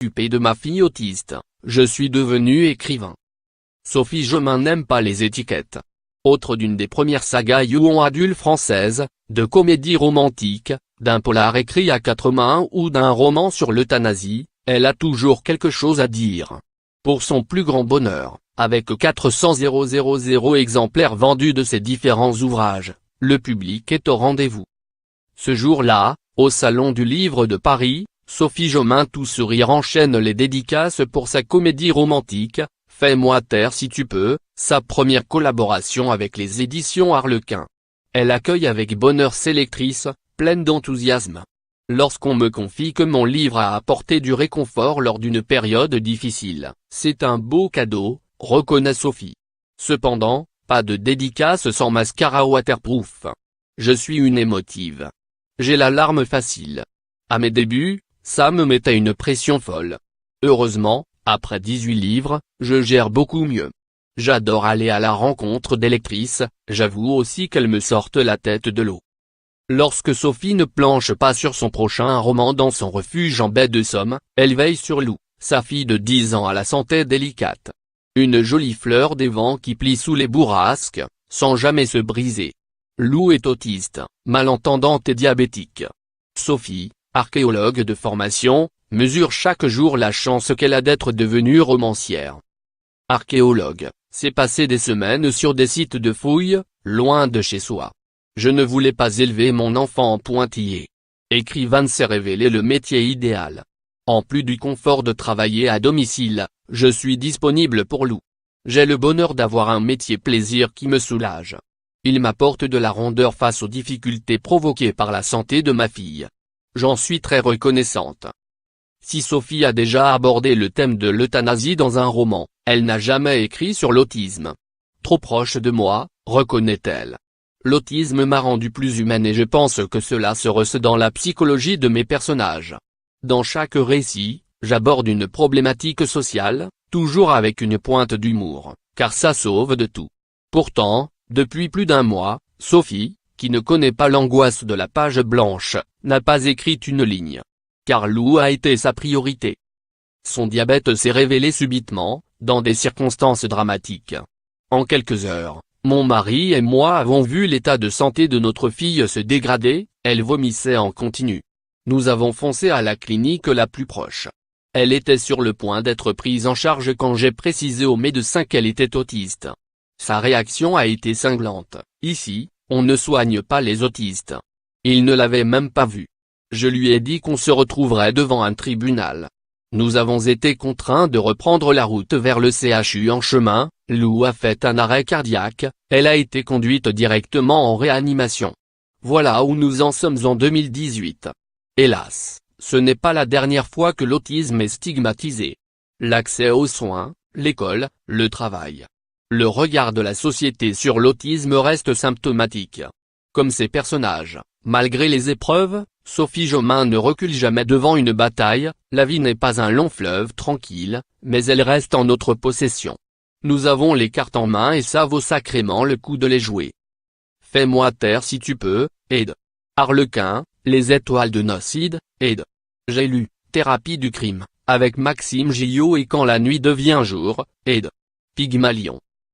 Occupé de ma fille autiste, je suis devenu écrivain. Sophie Jomain n'aime pas les étiquettes. Autre d'une des premières sagas young adulte françaises, de comédie romantique, d'un polar écrit à quatre mains ou d'un roman sur l'euthanasie, elle a toujours quelque chose à dire. Pour son plus grand bonheur, avec 400 000 exemplaires vendus de ses différents ouvrages, le public est au rendez-vous. Ce jour-là, au Salon du Livre de Paris, Sophie Jomain tout sourire enchaîne les dédicaces pour sa comédie romantique, Fais-moi taire si tu peux, sa première collaboration avec les éditions Harlequin. Elle accueille avec bonheur ses lectrices, pleine d'enthousiasme. Lorsqu'on me confie que mon livre a apporté du réconfort lors d'une période difficile, c'est un beau cadeau, reconnaît Sophie. Cependant, pas de dédicace sans mascara waterproof. Je suis une émotive. J'ai la larme facile. À mes débuts, ça me mettait une pression folle. Heureusement, après 18 livres, je gère beaucoup mieux. J'adore aller à la rencontre des lectrices, j'avoue aussi qu'elles me sortent la tête de l'eau. Lorsque Sophie ne planche pas sur son prochain roman dans son refuge en baie de Somme, elle veille sur Lou, sa fille de 10 ans à la santé délicate. Une jolie fleur des vents qui plie sous les bourrasques, sans jamais se briser. Lou est autiste, malentendante et diabétique. Sophie, archéologue de formation, mesure chaque jour la chance qu'elle a d'être devenue romancière. Archéologue, c'est passer des semaines sur des sites de fouilles, loin de chez soi. Je ne voulais pas élever mon enfant en pointillé. Écrivaine s'est révélé le métier idéal. En plus du confort de travailler à domicile, je suis disponible pour Lou. J'ai le bonheur d'avoir un métier plaisir qui me soulage. Il m'apporte de la rondeur face aux difficultés provoquées par la santé de ma fille. J'en suis très reconnaissante. Si Sophie a déjà abordé le thème de l'euthanasie dans un roman, elle n'a jamais écrit sur l'autisme. Trop proche de moi, reconnaît-elle. L'autisme m'a rendue plus humaine et je pense que cela se ressent dans la psychologie de mes personnages. Dans chaque récit, j'aborde une problématique sociale, toujours avec une pointe d'humour, car ça sauve de tout. Pourtant, depuis plus d'un mois, Sophie, qui ne connaît pas l'angoisse de la page blanche, n'a pas écrit une ligne. Car Lou a été sa priorité. Son diabète s'est révélé subitement, dans des circonstances dramatiques. En quelques heures, mon mari et moi avons vu l'état de santé de notre fille se dégrader, elle vomissait en continu. Nous avons foncé à la clinique la plus proche. Elle était sur le point d'être prise en charge quand j'ai précisé au médecin qu'elle était autiste. Sa réaction a été cinglante. Ici, on ne soigne pas les autistes. Il ne l'avait même pas vu. Je lui ai dit qu'on se retrouverait devant un tribunal. Nous avons été contraints de reprendre la route vers le CHU. En chemin, Lou a fait un arrêt cardiaque, elle a été conduite directement en réanimation. Voilà où nous en sommes en 2018. Hélas, ce n'est pas la dernière fois que l'autisme est stigmatisé. L'accès aux soins, l'école, le travail. Le regard de la société sur l'autisme reste symptomatique. Comme ces personnages, malgré les épreuves, Sophie Jomain ne recule jamais devant une bataille, la vie n'est pas un long fleuve tranquille, mais elle reste en notre possession. Nous avons les cartes en main et ça vaut sacrément le coup de les jouer. Fais-moi taire si tu peux, Ed. Harlequin, Les étoiles de Nocide, Ed. J'ai lu, Thérapie du crime, avec Maxime Gillot et Quand la nuit devient jour, Ed. Pygmalion.